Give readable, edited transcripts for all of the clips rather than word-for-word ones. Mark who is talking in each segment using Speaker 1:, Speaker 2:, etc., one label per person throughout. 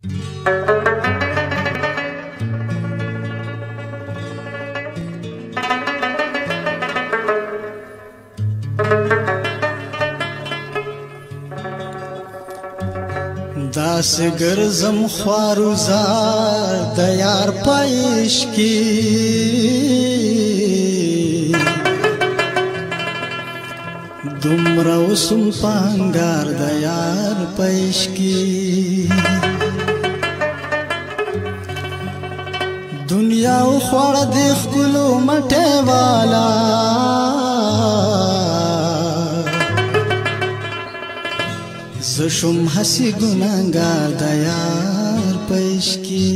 Speaker 1: दास ګرځم خواروزار د یار پېش کی دومره وسم پانګار د یار پېش کی دنیا خوړ د خپلو مټه والا زشم حسی گناهگار د یار پېش کی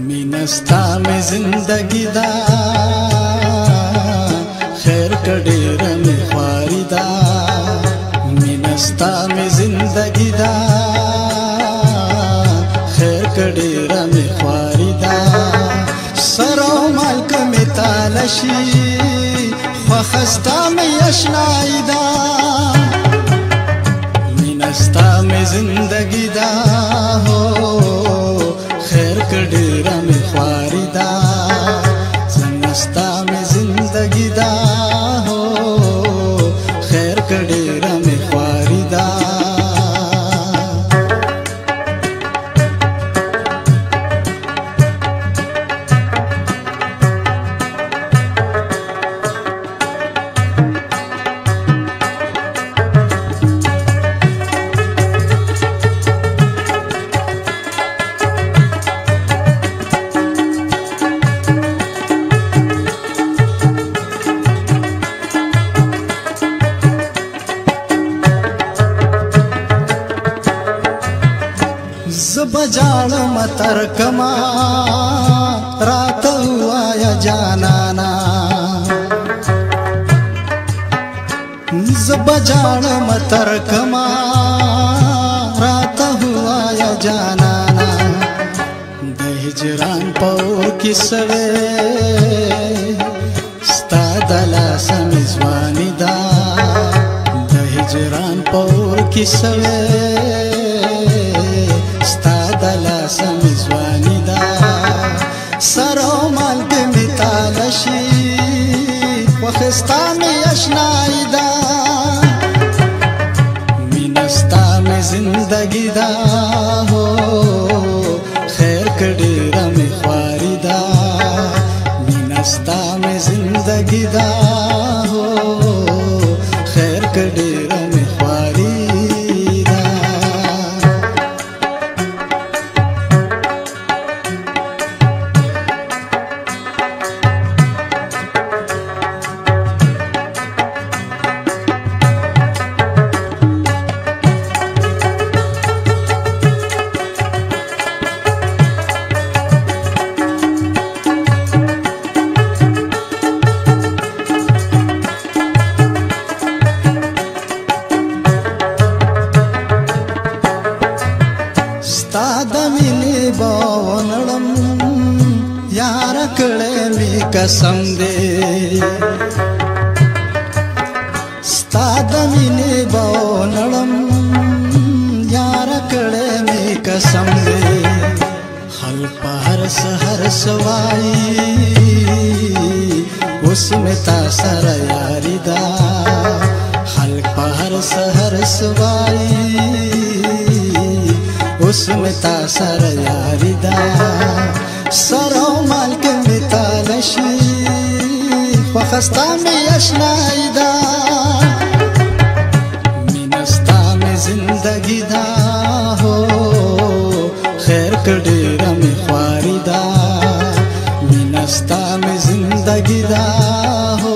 Speaker 1: مینستا میں زندگی دا خیر کډیر می خواری دا مینستا میں زندگی دا خیر کډیر می خواری دا سرو مال کمی تالشی خستا میں اشنائی دا مینستا میں زندگی دا ہو خیر کډیرا میں خواری دا زنستا میں زندگی دا ہو خیر کډیرا میں خواری دا बजाड़ मतर कमा रात हुआ या जानाना बजाड़ मतर कमा रात हुआ या जानाना दहिजरान पौर किसवे स्तादला समिजवानी दा दहिजरान पौर किसवे दला समिजवानी दा सरो माल के मितालशी वखस्ता में अशनाई दा मिनस्ता में जिंदगी दा हो खैर कडेरा में ख्वारी दा मिनस्ता में जिंदगी दा हो खैर कडेरा में ख्वारी बावनड़म यार कड़े मी कसम दे स्तादमिने बावनड़म यार कड़े मी कसम दे हल पहर सहर सवाई उसमें तासर यारी दा हल पहर सहर सवाई उसमें तासर यारी दा सरो माल के मितालशी वखस्ता में अशनाई दा मिनस्ता में जिंदगी दा हो खैर कडेरा में ख्वारी दा मिनस्ता में जिंदगी दा हो